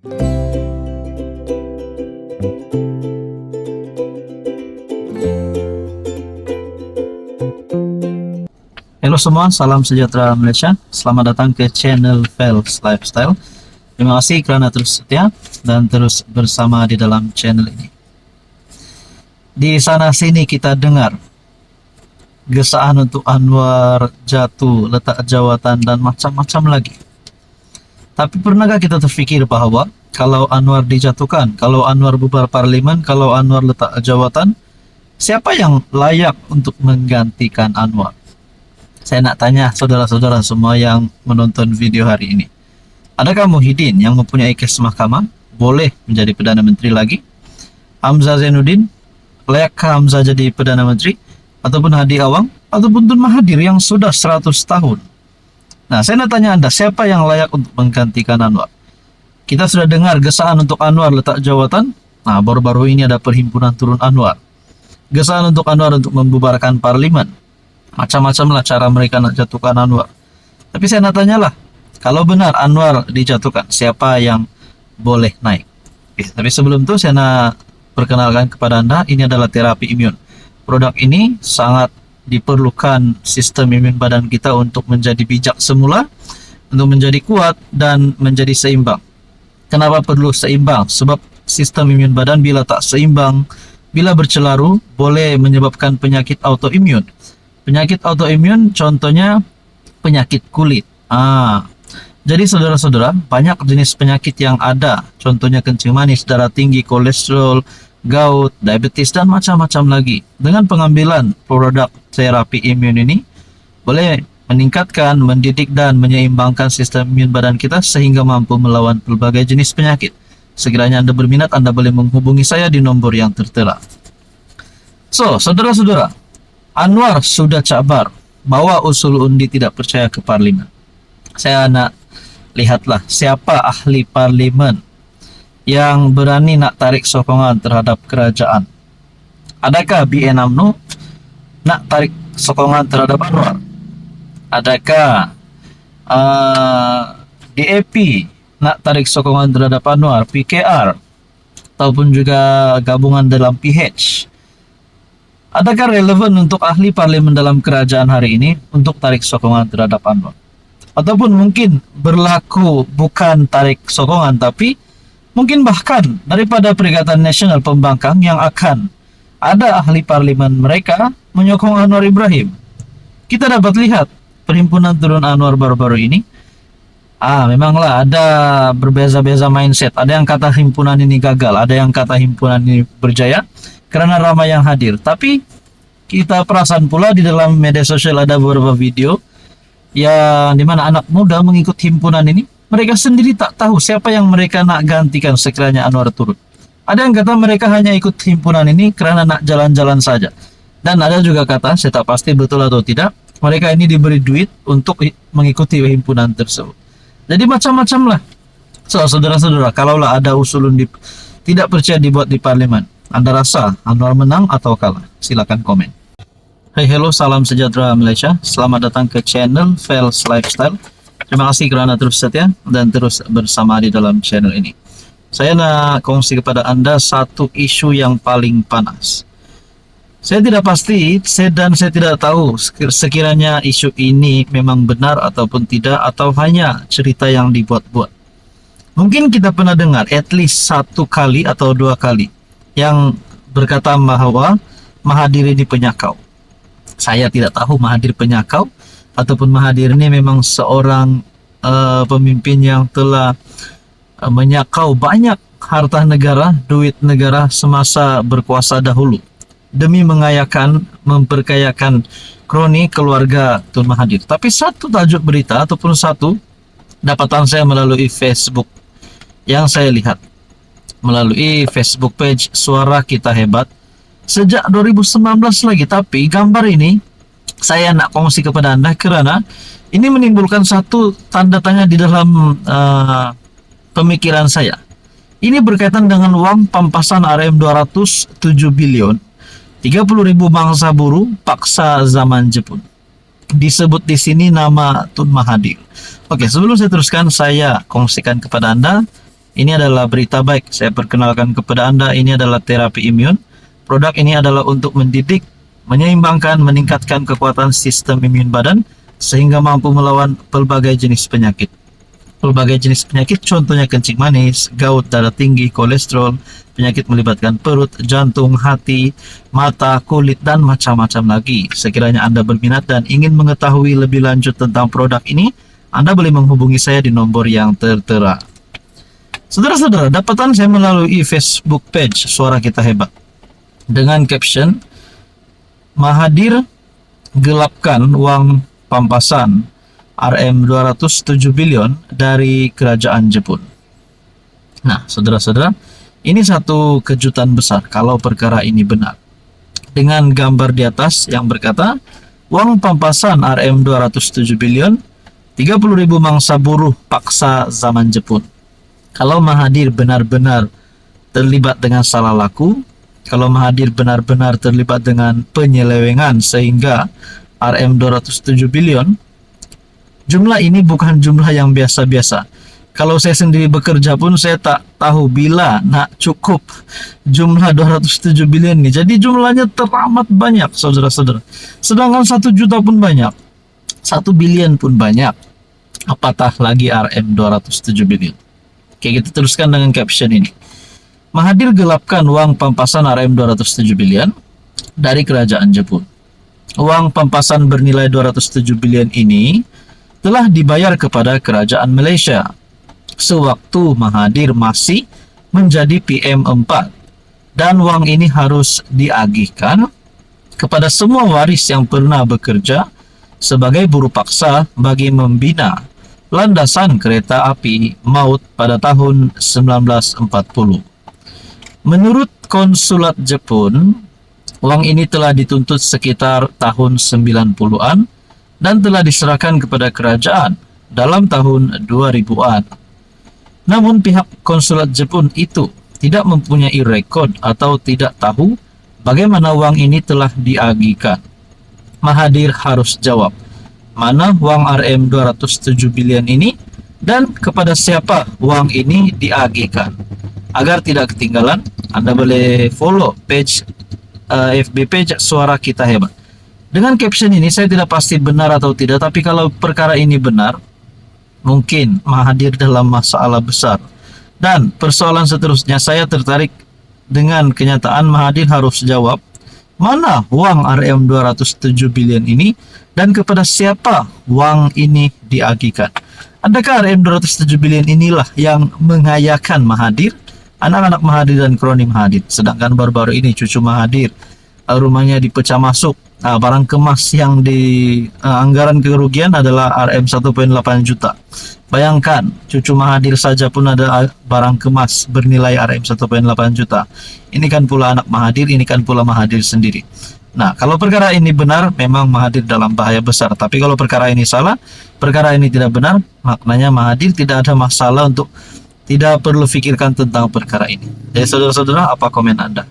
Halo semua, salam sejahtera Malaysia. Selamat datang ke channel Fels Lifestyle. Terima kasih kerana terus setia dan terus bersama di dalam channel ini. Di sana sini kita dengar gesaan untuk Anwar jatuh, letak jawatan dan macam-macam lagi. Tapi pernahkah kita terfikir bahwa kalau Anwar dijatuhkan, kalau Anwar bubar parlimen, kalau Anwar letak jawatan, siapa yang layak untuk menggantikan Anwar? Saya nak tanya saudara-saudara semua yang menonton video hari ini. Adakah Muhyiddin yang mempunyai kes mahkamah boleh menjadi Perdana Menteri lagi? Hamzah Zainuddin, layakkah Hamzah jadi Perdana Menteri? Ataupun Hadi Awang? Ataupun Tun Mahathir yang sudah 100 tahun? Nah, saya nak tanya Anda, siapa yang layak untuk menggantikan Anwar? Kita sudah dengar gesaan untuk Anwar letak jawatan. Nah, baru-baru ini ada perhimpunan turun Anwar. Gesaan untuk Anwar untuk membubarkan parlimen. Macam-macam lah cara mereka nak jatuhkan Anwar. Tapi saya nak tanyalah, kalau benar Anwar dijatuhkan, siapa yang boleh naik? Oke, tapi sebelum itu saya nak perkenalkan kepada Anda, ini adalah terapi imun. Produk ini sangat diperlukan sistem imun badan kita untuk menjadi bijak semula, untuk menjadi kuat dan menjadi seimbang. Kenapa perlu seimbang? Sebab sistem imun badan bila tak seimbang, bila bercelaru, boleh menyebabkan penyakit autoimun. Penyakit autoimun contohnya penyakit kulit. Jadi saudara-saudara, banyak jenis penyakit yang ada. Contohnya kencing manis, darah tinggi, kolesterol, gout, diabetes dan macam-macam lagi. Dengan pengambilan produk terapi imun ini boleh meningkatkan, mendidik dan menyeimbangkan sistem imun badan kita sehingga mampu melawan berbagai jenis penyakit. Sekiranya Anda berminat, Anda boleh menghubungi saya di nombor yang tertera. So, saudara-saudara, Anwar sudah cabar bawa usul undi tidak percaya ke parlimen. Saya nak lihatlah siapa ahli parlimen yang berani nak tarik sokongan terhadap kerajaan. Adakah BN UMNO nak tarik sokongan terhadap Anwar? Adakah DAP nak tarik sokongan terhadap Anwar? PKR ataupun juga gabungan dalam PH? Adakah relevan untuk ahli parlimen dalam kerajaan hari ini untuk tarik sokongan terhadap Anwar? Ataupun mungkin berlaku bukan tarik sokongan, tapi mungkin bahkan daripada Perikatan Nasional Pembangkang yang akan ada ahli parlimen mereka menyokong Anwar Ibrahim. Kita dapat lihat perhimpunan turun Anwar baru-baru ini. Memanglah ada berbeza-beza mindset. Ada yang kata himpunan ini gagal, ada yang kata himpunan ini berjaya karena ramai yang hadir. Tapi kita perasan pula di dalam media sosial ada beberapa video yang dimana anak muda mengikut himpunan ini. Mereka sendiri tak tahu siapa yang mereka nak gantikan sekiranya Anwar turun. Ada yang kata mereka hanya ikut himpunan ini kerana nak jalan-jalan saja. Dan ada juga kata, saya tak pasti betul atau tidak, mereka ini diberi duit untuk mengikuti himpunan tersebut. Jadi macam-macam lah. So, saudara-saudara, kalaulah ada usul undi tidak percaya dibuat di parlimen, Anda rasa Anwar menang atau kalah? Silakan komen. Hai, hello, salam sejahtera Malaysia. Selamat datang ke channel Fels Lifestyle. Terima kasih kerana terus setia dan terus bersama di dalam channel ini. Saya nak kongsi kepada Anda satu isu yang paling panas. Saya tidak pasti dan saya tidak tahu sekiranya isu ini memang benar ataupun tidak, atau hanya cerita yang dibuat-buat. Mungkin kita pernah dengar at least 1 kali atau 2 kali yang berkata bahwa Mahathir ini penyakau. Saya tidak tahu Mahathir penyakau ataupun Mahathir ini memang seorang pemimpin yang telah menyakau banyak harta negara, duit negara semasa berkuasa dahulu demi memperkayakan kroni keluarga Tun Mahathir. Tapi satu tajuk berita ataupun satu dapatan saya melalui Facebook yang saya lihat melalui Facebook page Suara Kita Hebat sejak 2019 lagi. Tapi gambar ini saya nak kongsi kepada Anda kerana ini menimbulkan satu tanda tanya di dalam pemikiran saya. Ini berkaitan dengan uang pampasan RM207 bilion, 30.000 bangsa buruh paksa zaman Jepun. Disebut di sini nama Tun Mahathir. Oke, sebelum saya teruskan, saya kongsikan kepada Anda Ini adalah berita baik. Saya perkenalkan kepada Anda, ini adalah terapi imun. Produk ini adalah untuk mendidik, menyeimbangkan, meningkatkan kekuatan sistem imun badan sehingga mampu melawan pelbagai jenis penyakit. Pelbagai jenis penyakit contohnya kencing manis, gout, darah tinggi, kolesterol, penyakit melibatkan perut, jantung, hati, mata, kulit, dan macam-macam lagi. Sekiranya Anda berminat dan ingin mengetahui lebih lanjut tentang produk ini, Anda boleh menghubungi saya di nomor yang tertera. Saudara-saudara, dapatan saya melalui Facebook page Suara Kita Hebat dengan caption Mahathir gelapkan uang pampasan Rm207 billion dari kerajaan Jepun. Nah, saudara-saudara, ini satu kejutan besar kalau perkara ini benar. Dengan gambar di atas yang berkata, uang pampasan Rm207 billion, 30.000 mangsa buruh paksa zaman Jepun. Kalau Mahathir benar-benar terlibat dengan salah laku, kalau Mahathir benar-benar terlibat dengan penyelewengan sehingga Rm207 billion, jumlah ini bukan jumlah yang biasa-biasa. Kalau saya sendiri bekerja pun saya tak tahu bila nak cukup jumlah 207 billion ini. Jadi jumlahnya teramat banyak, saudara-saudara. Sedangkan 1 juta pun banyak, 1 billion pun banyak. Apatah lagi Rm207 billion. Oke, kita teruskan dengan caption ini. Mahathir gelapkan uang pampasan Rm207 billion dari kerajaan Jepun. Uang pampasan bernilai 207 billion ini telah dibayar kepada kerajaan Malaysia sewaktu Mahathir masih menjadi PM4, dan uang ini harus diagihkan kepada semua waris yang pernah bekerja sebagai buruh paksa bagi membina landasan kereta api maut pada tahun 1940. Menurut konsulat Jepun, uang ini telah dituntut sekitar tahun 90-an dan telah diserahkan kepada kerajaan dalam tahun 2000-an. Namun pihak konsulat Jepun itu tidak mempunyai rekod atau tidak tahu bagaimana uang ini telah diagihkan. Mahathir harus jawab, mana uang Rm207 billion ini dan kepada siapa uang ini diagihkan. Agar tidak ketinggalan, Anda boleh follow page FB page Suara Kita Hebat. Dengan caption ini saya tidak pasti benar atau tidak, tapi kalau perkara ini benar, mungkin Mahathir dalam masalah besar. Dan persoalan seterusnya, saya tertarik dengan kenyataan Mahathir harus jawab mana uang Rm207 billion ini dan kepada siapa uang ini diagihkan. Adakah Rm207 billion inilah yang mengayakan Mahathir, anak-anak Mahathir dan kroni Mahathir? Sedangkan baru-baru ini cucu Mahathir rumahnya dipecah masuk. Barang kemas yang di anggaran kerugian adalah Rm 1,8 juta. Bayangkan, cucu Mahathir saja pun ada barang kemas bernilai Rm 1,8 juta. Ini kan pula anak Mahathir, ini kan pula Mahathir sendiri. Nah, kalau perkara ini benar, memang Mahathir dalam bahaya besar. Tapi kalau perkara ini salah, perkara ini tidak benar, maknanya Mahathir tidak ada masalah untuk tidak perlu pikirkan tentang perkara ini. Jadi saudara-saudara, apa komen Anda?